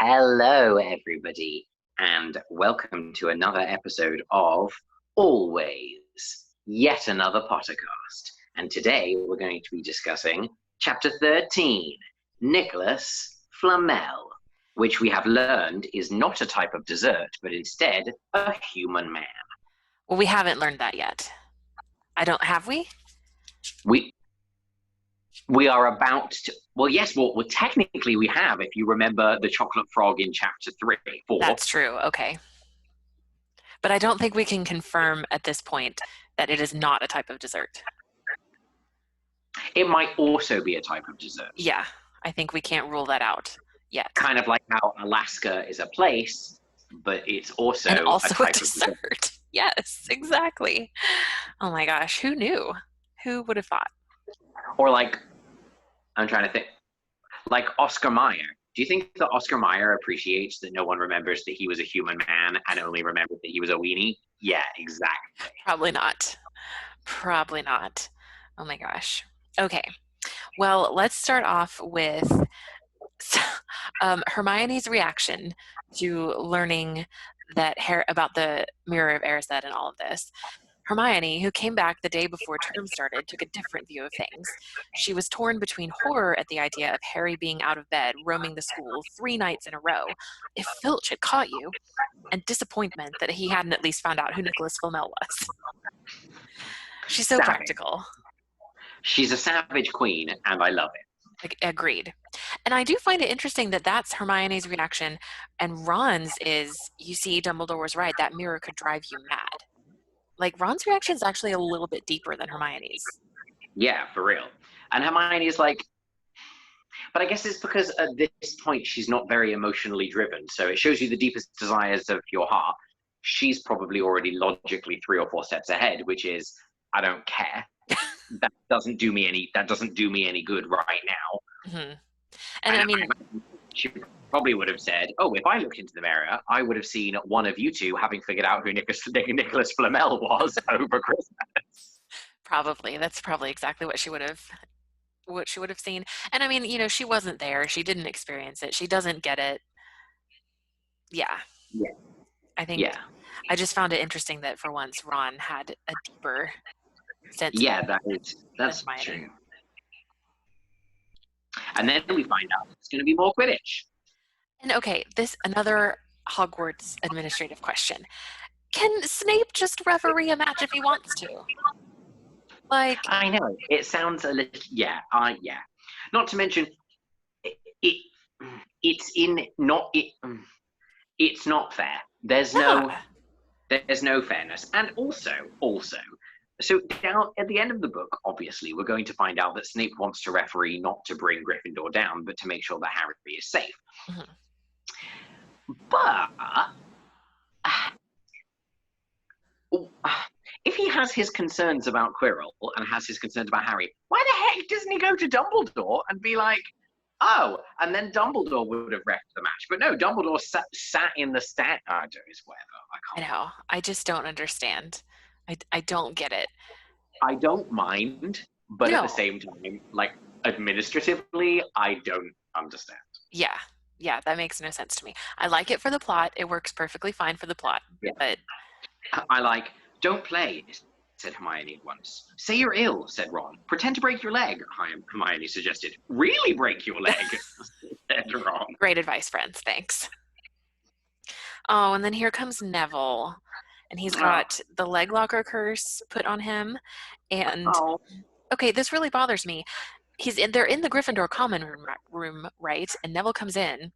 Hello, everybody, and welcome to another episode of Always, yet another Pottercast. And today we're going to be discussing Chapter 13, Nicolas Flamel, which we have learned is not a type of dessert, but instead a human man. Well, we haven't learned that yet. Have we? We are about to, well, yes, well, technically we have, if you remember the chocolate frog in chapter 4. That's true, okay. But I don't think we can confirm at this point that it is not a type of dessert. It might also be a type of dessert. Yeah, I think we can't rule that out yet. Kind of like how Alaska is a place, but it's also, a type of dessert. Yes, exactly. Oh my gosh, who knew? Who would have thought? Or like, I'm trying to think, like Oscar Mayer. Do you think that Oscar Mayer appreciates that no one remembers that he was a human man and only remembers that he was a weenie? Yeah, exactly. Probably not. Probably not. Oh my gosh. Okay. Well, let's start off with Hermione's reaction to learning that about the Mirror of Erised and all of this. Hermione, who came back the day before term started, took a different view of things. She was torn between horror at the idea of Harry being out of bed, roaming the school 3 nights in a row, if Filch had caught you, and disappointment that he hadn't at least found out who Nicolas Flamel was. She's so practical. She's a savage queen, and I love it. Agreed. And I do find it interesting that that's Hermione's reaction, and Ron's is, you see, Dumbledore was right, that mirror could drive you mad. Like, Ron's reaction is actually a little bit deeper than Hermione's. Yeah, for real. And Hermione's like, but I guess it's because at this point she's not very emotionally driven, so it shows you the deepest desires of your heart. She's probably already logically 3 or 4 steps ahead, which is, I don't care. that doesn't do me any good right now. Mm-hmm. And I mean, she probably would have said, oh, if I looked into the mirror, I would have seen one of you two having figured out who Nicolas Flamel was over Christmas. Probably. That's probably exactly what she would have seen. And I mean, you know, she wasn't there. She didn't experience it. She doesn't get it. Yeah. I think I just found it interesting that for once Ron had a deeper sense. Yeah, that's true. And then we find out it's going to be more Quidditch. And okay, another Hogwarts administrative question. Can Snape just referee a match if he wants to? Like, I know, it sounds a little, yeah. Not to mention, it's not fair. There's no fairness. And also, so down at the end of the book, obviously, we're going to find out that Snape wants to referee not to bring Gryffindor down, but to make sure that Harry is safe. Mm-hmm. But if he has his concerns about Quirrell and has his concerns about Harry, why the heck doesn't he go to Dumbledore and be like, oh, and then Dumbledore would have refed the match. But no, Dumbledore sat in the stand. It's whatever. I know. I just don't understand. I don't get it. I don't mind, but at the same time, like, administratively, I don't understand. Yeah, that makes no sense to me. I like it for the plot. It works perfectly fine for the plot. Yeah. But I like, don't play, said Hermione once. Say you're ill, said Ron. Pretend to break your leg, Hermione suggested. Really break your leg, said Ron. Great advice, friends. Thanks. Oh, and then here comes Neville. And he's got the leg locker curse put on him. And, okay, this really bothers me. They're in the Gryffindor common room, right? And Neville comes in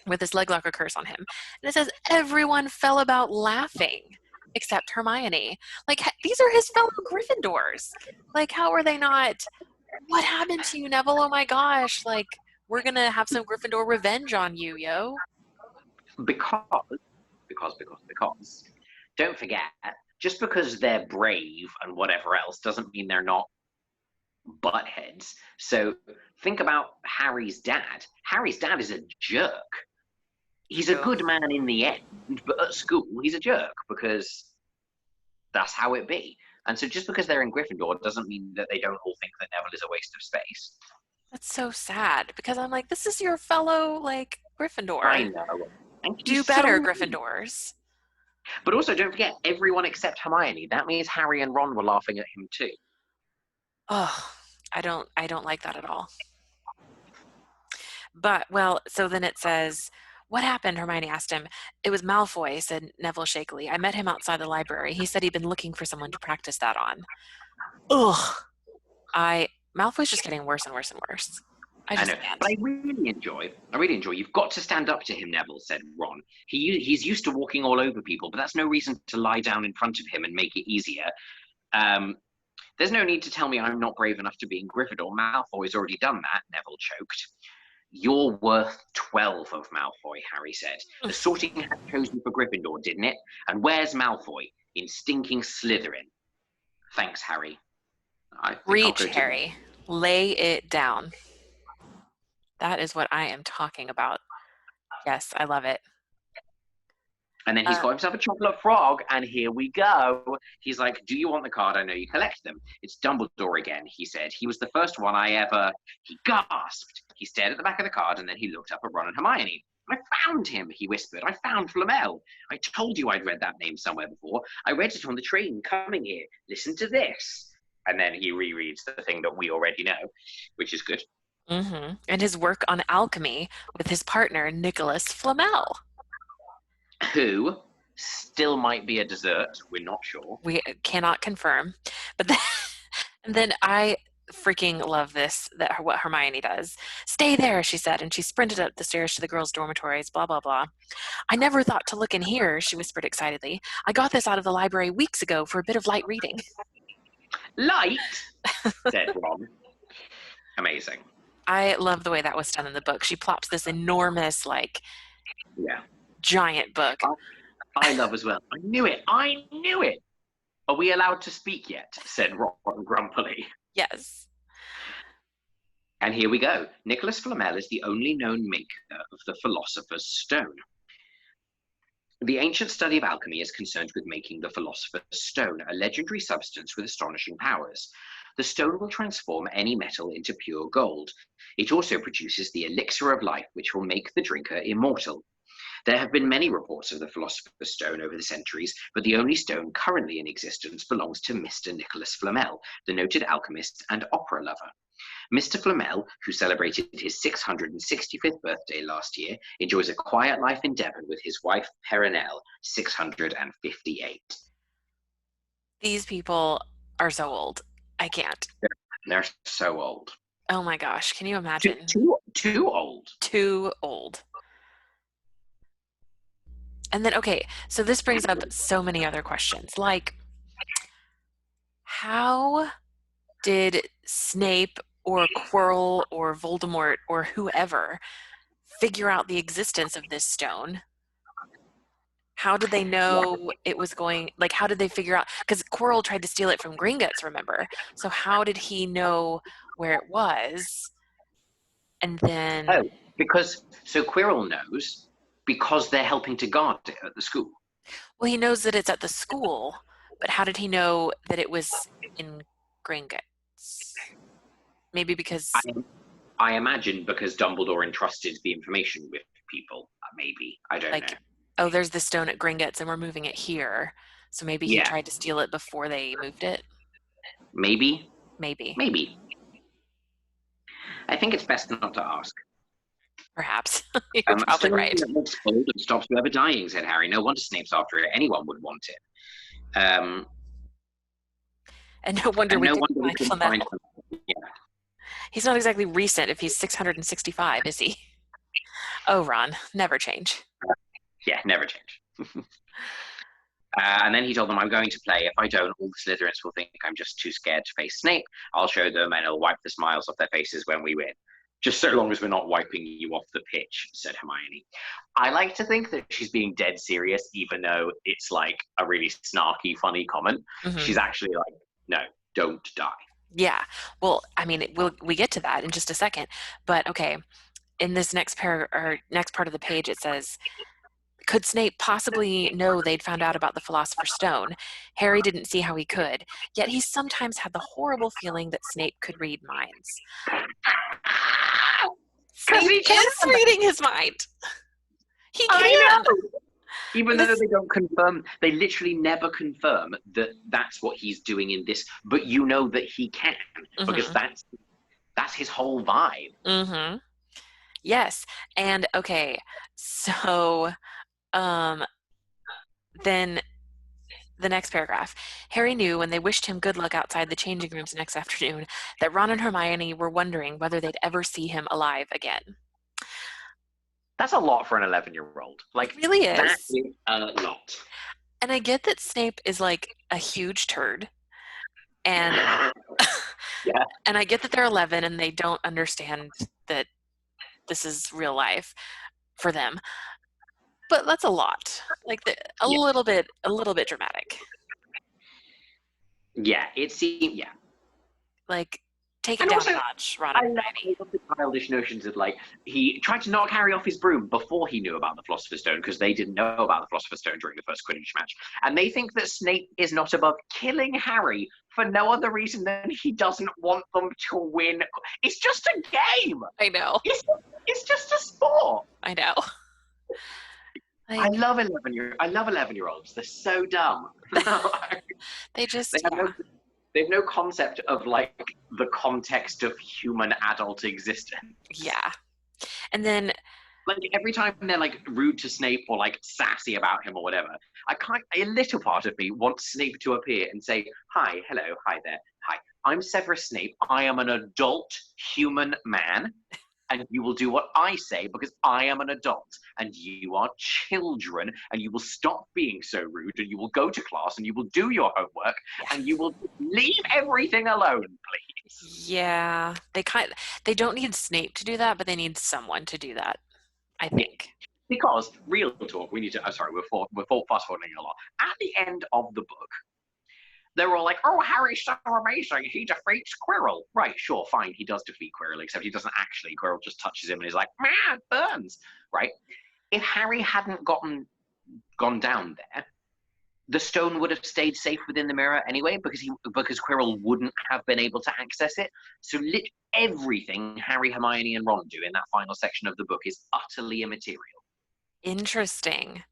with this leg locker curse on him. And it says, everyone fell about laughing except Hermione. Like, these are his fellow Gryffindors. Like, how are they not? What happened to you, Neville? Oh my gosh. Like, we're going to have some Gryffindor revenge on you, yo. Because. Don't forget, just because they're brave and whatever else doesn't mean they're not buttheads. So think about Harry's dad. Harry's dad is a jerk. He's a good man in the end, but at school he's a jerk because that's how it be. And so just because they're in Gryffindor doesn't mean that they don't all think that Neville is a waste of space. That's so sad because I'm like, this is your fellow, like, Gryffindor. I know. And Do better, Gryffindors. But also, don't forget, everyone except Hermione. That means Harry and Ron were laughing at him too. Oh, I don't like that at all. But, well, so then it says, what happened? Hermione asked him. It was Malfoy, said Neville shakily. I met him outside the library. He said he'd been looking for someone to practice that on. Ugh. Malfoy's just getting worse and worse and worse. I know, but I really enjoy. You've got to stand up to him, Neville, said Ron. He's used to walking all over people, but that's no reason to lie down in front of him and make it easier. There's no need to tell me I'm not brave enough to be in Gryffindor. Malfoy's already done that, Neville choked. You're worth 12 of Malfoy, Harry said. The sorting hat chose you for Gryffindor, didn't it? And where's Malfoy? In stinking Slytherin. Thanks, Harry. Reach, Harry. Lay it down. That is what I am talking about. Yes, I love it. And then he's got himself a chocolate frog, and here we go. He's like, do you want the card? I know you collect them. It's Dumbledore again, he said. He was the first one I ever... He gasped. He stared at the back of the card, and then he looked up at Ron and Hermione. I found him, he whispered. I found Flamel. I told you I'd read that name somewhere before. I read it on the train coming here. Listen to this. And then he rereads the thing that we already know, which is good. Mm-hmm. And his work on alchemy with his partner, Nicolas Flamel. Who still might be a dessert. We're not sure. We cannot confirm. But then I freaking love this, what Hermione does. Stay there, she said, and she sprinted up the stairs to the girls' dormitories, blah, blah, blah. I never thought to look in here, she whispered excitedly. I got this out of the library weeks ago for a bit of light reading. Light? Said Ron. Amazing. I love the way that was done in the book. She plops this enormous, giant book. I love as well. I knew it. Are we allowed to speak yet? Said Ron grumpily. Yes. And here we go. Nicolas Flamel is the only known maker of the Philosopher's Stone. The ancient study of alchemy is concerned with making the Philosopher's Stone, a legendary substance with astonishing powers. The stone will transform any metal into pure gold. It also produces the elixir of life, which will make the drinker immortal. There have been many reports of the Philosopher's Stone over the centuries, but the only stone currently in existence belongs to Mr. Nicolas Flamel, the noted alchemist and opera lover. Mr. Flamel, who celebrated his 665th birthday last year, enjoys a quiet life in Devon with his wife, Perenelle, 658. These people are so old. I can't. They're so old. Oh my gosh, can you imagine? Too old. Too old. And then, okay, so this brings up so many other questions. Like, how did Snape or Quirrell or Voldemort or whoever figure out the existence of this stone? How did they know it was going, like, how did they figure out? Because Quirrell tried to steal it from Gringotts, remember? So how did he know where it was? And then... Oh, so Quirrell knows... Because they're helping to guard it at the school. Well, he knows that it's at the school, but how did he know that it was in Gringotts? Maybe because... I imagine because Dumbledore entrusted the information with people, maybe. I don't know. Oh, there's the stone at Gringotts and we're moving it here. So maybe he tried to steal it before they moved it? Maybe. I think it's best not to ask. Perhaps. You're probably right. That looks old and stops whoever dying, said Harry. No wonder Snape's after it. Anyone would want it. And no wonder we can find him. Yeah. He's not exactly recent if he's 665, is he? Oh, Ron, never change. Yeah, never change. And then he told them, I'm going to play. If I don't, all the Slytherins will think I'm just too scared to face Snape. I'll show them and it'll wipe the smiles off their faces when we win. Just so long as we're not wiping you off the pitch, said Hermione. I like to think that she's being dead serious, even though it's like a really snarky, funny comment. Mm-hmm. She's actually like, no, don't die. Yeah. Well, I mean, we get to that in just a second. But okay, in this next part of the page, it says, could Snape possibly know they'd found out about the Philosopher's Stone? Harry didn't see how he could, yet he sometimes had the horrible feeling that Snape could read minds. Snape is reading his mind. He I can. know. Even though they don't confirm, they literally never confirm that that's what he's doing in this. But you know that he can because that's his whole vibe. Mm-hmm. Yes. And okay, so then the next paragraph. Harry knew when they wished him good luck outside the changing rooms next afternoon that Ron and Hermione were wondering whether they'd ever see him alive again. That's a lot for an 11-year-old. Like, It really that is. is a lot. And I get that Snape is like a huge turd. And Yeah. and I get that they're 11 and they don't understand that this is real life for them. But that's a lot. Like a little bit dramatic. Yeah, it seemed, yeah. Like, take it And down also, a notch, Ron I and Hermione. love the childish notions of, like, he tried to knock Harry off his broom before he knew about the Philosopher's Stone, because they didn't know about the Philosopher's Stone during the first Quidditch match. And they think that Snape is not above killing Harry for no other reason than he doesn't want them to win. It's just a game. I know. It's just a sport. I know. I love 11-year-olds. They're so dumb. They just, they have no concept of, like, the context of human adult existence. Yeah. And then, like, every time they're, like, rude to Snape or, like, sassy about him or whatever, a little part of me wants Snape to appear and say, hi, hello, hi there, hi, I'm Severus Snape. I am an adult human man, and you will do what I say because I am an adult, and you are children, and you will stop being so rude, and you will go to class, and you will do your homework, and you will leave everything alone, please. Yeah, they don't need Snape to do that, but they need someone to do that, I think. Because, real talk, we need to, fast forwarding a lot. At the end of the book, they're all like, oh, Harry's so amazing, he defeats Quirrell. Right, sure, fine, he does defeat Quirrell, except he doesn't actually. Quirrell just touches him and is like, man, it burns. Right? If Harry hadn't gone down there, the stone would have stayed safe within the mirror anyway, because Quirrell wouldn't have been able to access it. So everything Harry, Hermione, and Ron do in that final section of the book is utterly immaterial. Interesting.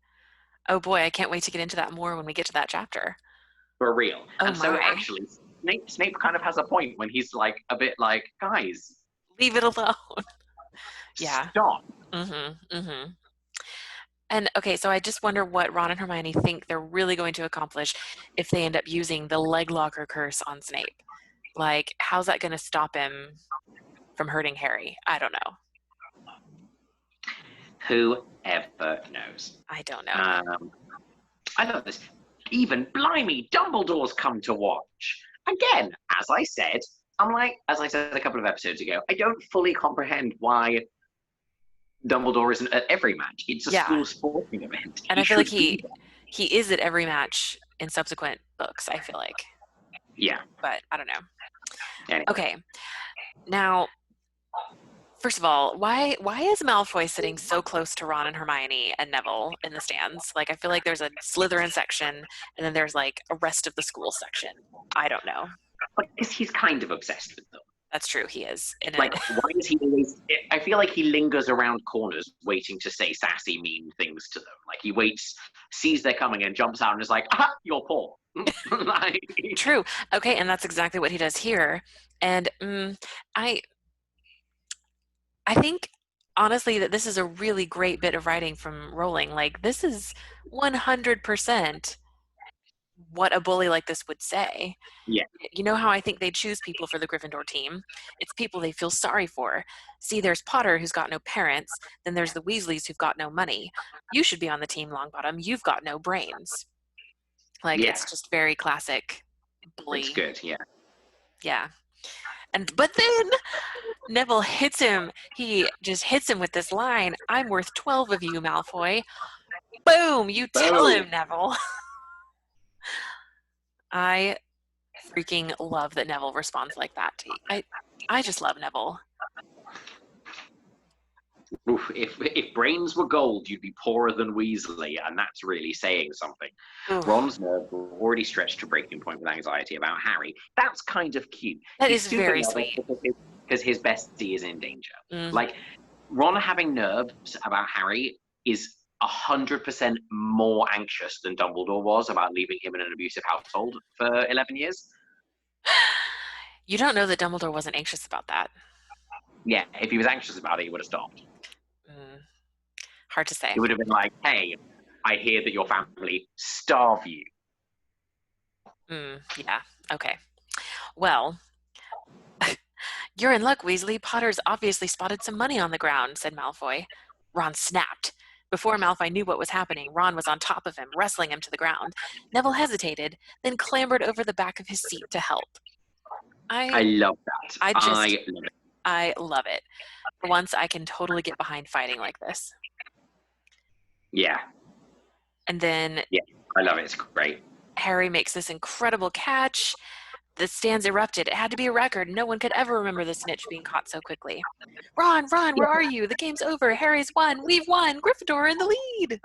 Oh boy, I can't wait to get into that more when we get to that chapter. For real. Oh, and so actually, Snape kind of has a point when he's like a bit like, guys, leave it alone. Yeah. Stop. And okay, so I just wonder what Ron and Hermione think they're really going to accomplish if they end up using the leg locker curse on Snape. Like, how's that going to stop him from hurting Harry? I don't know. Whoever knows. I don't know. I love this. Even, blimey, Dumbledore's come to watch. Again, as I said a couple of episodes ago, I don't fully comprehend why Dumbledore isn't at every match. It's a school sporting event. And I feel like he is at every match in subsequent books, I feel like. Yeah. But I don't know. Anyway. Okay. Now, first of all, why is Malfoy sitting so close to Ron and Hermione and Neville in the stands? Like, I feel like there's a Slytherin section, and then there's, like, a rest of the school section. I don't know. Because he's kind of obsessed with them. That's true, he is. Like, why is he always... I feel like he lingers around corners waiting to say sassy, mean things to them. Like, he waits, sees they're coming, and jumps out and is like, aha, you're poor. Like... True. Okay, and that's exactly what he does here. And I think, honestly, that this is a really great bit of writing from Rowling. Like, this is 100% what a bully like this would say. Yeah. You know how I think they choose people for the Gryffindor team? It's people they feel sorry for. See, there's Potter, who's got no parents. Then there's the Weasleys, who've got no money. You should be on the team, Longbottom. You've got no brains. Like, it's just very classic bully. It's good, yeah. Yeah. But then Neville hits him. He just hits him with this line, I'm worth 12 of you, Malfoy. Boom! You tell him, Neville. I freaking love that Neville responds like that. I just love Neville. Oof, if brains were gold, you'd be poorer than Weasley, and that's really saying something. Oof. Ron's nerves were already stretched to breaking point with anxiety about Harry. That's kind of cute. That is very sweet. Because his bestie is in danger. Mm-hmm. Like, Ron having nerves about Harry is 100% more anxious than Dumbledore was about leaving him in an abusive household for 11 years. You don't know that Dumbledore wasn't anxious about that. Yeah, if he was anxious about it, he would have stopped. Hard to say. He would have been like, hey, I hear that your family starve you. Yeah, okay. Well, you're in luck, Weasley. Potter's obviously spotted some money on the ground, said Malfoy. Ron snapped. Before Malfoy knew what was happening, Ron was on top of him, wrestling him to the ground. Neville hesitated, then clambered over the back of his seat to help. I love that. I love it. I love it. For once, I can totally get behind fighting like this. Yeah. And then... Yeah, I love it. It's great. Harry makes this incredible catch. The stands erupted. It had to be a record. No one could ever remember the snitch being caught so quickly. Ron, where are you? The game's over. Harry's won. We've won. Gryffindor in the lead.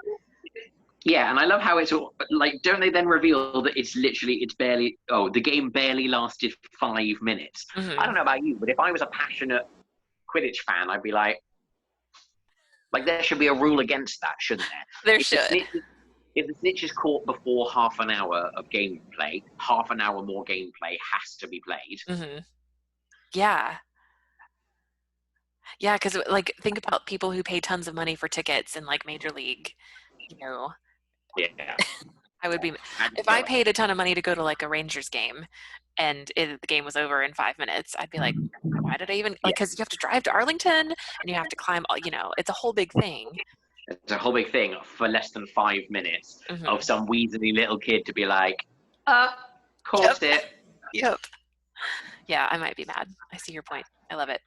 Yeah, and I love how it's all, like, don't they then reveal that the game barely lasted 5 minutes. Mm-hmm. I don't know about you, but if I was a passionate Quidditch fan, I'd be like, there should be a rule against that, shouldn't there? If the snitch is caught before half an hour of gameplay, half an hour more gameplay has to be played. Mm-hmm. Yeah. Yeah, because, think about people who pay tons of money for tickets in, Major League, Yeah. I would be... If I paid a ton of money to go to, a Rangers game and the game was over in 5 minutes, I'd be like, why did I even... because you have to drive to Arlington and you have to climb, it's a whole big thing. It's a whole big thing for less than 5 minutes of some weaselly little kid to be like, caused it. Yep. Yeah, I might be mad. I see your point. I love it.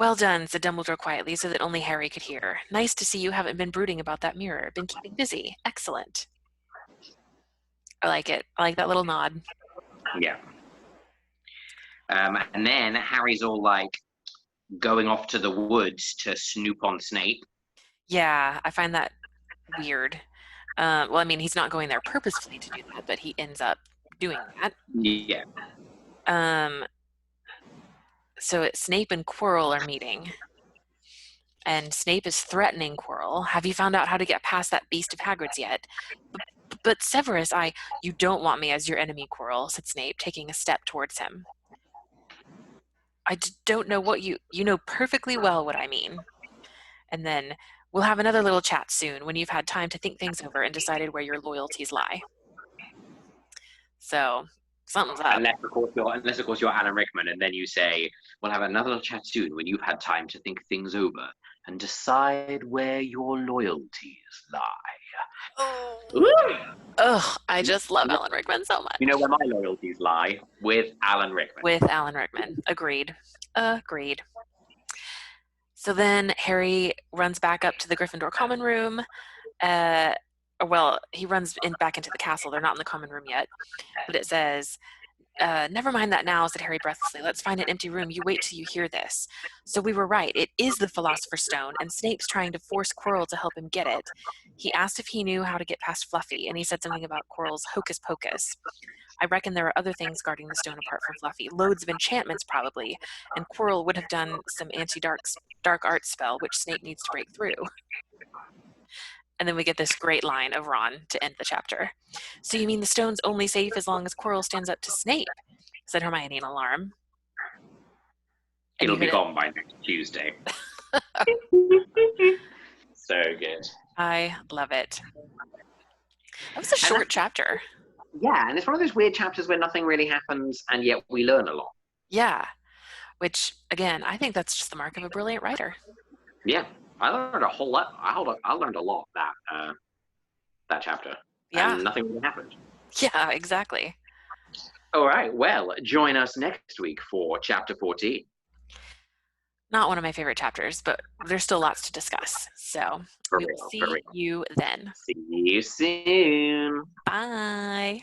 Well done, said Dumbledore quietly so that only Harry could hear. Nice to see you haven't been brooding about that mirror. Been keeping busy. Excellent. I like it. I like that little nod. Yeah. And then Harry's all going off to the woods to snoop on Snape. Yeah, I find that weird. He's not going there purposefully to do that, but he ends up doing that. Yeah. So Snape and Quirrell are meeting. And Snape is threatening Quirrell. Have you found out how to get past that beast of Hagrid's yet? But Severus, you don't want me as your enemy, Quirrell, said Snape, taking a step towards him. I don't know what you know perfectly well what I mean. And then we'll have another little chat soon when you've had time to think things over and decided where your loyalties lie. So something's up. Unless of course you're Alan Rickman, and then you say, we'll have another little chat soon when you've had time to think things over and decide where your loyalties lie. Oh, I just love Alan Rickman so much. You know where my loyalties lie? With Alan Rickman. With Alan Rickman. Agreed. So then Harry runs back up to the Gryffindor common room. He runs back into the castle. They're not in the common room yet. But it says, never mind that now, said Harry breathlessly. Let's find an empty room. You wait till you hear this. So we were right. It is the Philosopher's Stone, and Snape's trying to force Quirrell to help him get it. He asked if he knew how to get past Fluffy, and he said something about Quirrell's hocus pocus. I reckon there are other things guarding the stone apart from Fluffy. Loads of enchantments, probably. And Quirrell would have done some anti-dark art spell, which Snape needs to break through. And then we get this great line of Ron to end the chapter. So you mean the stone's only safe as long as Quirrell stands up to Snape? Said Hermione in alarm. It'll be gone by next Tuesday. So good. I love it. That was a short chapter. Yeah, and it's one of those weird chapters where nothing really happens, and yet we learn a lot. Yeah, which, again, I think that's just the mark of a brilliant writer. Yeah, I learned a whole lot. I learned a lot that chapter. Yeah. And nothing really happened. Yeah, exactly. All right, well, join us next week for Chapter 14. Not one of my favorite chapters, but there's still lots to discuss. So we will see you then. See you soon. Bye.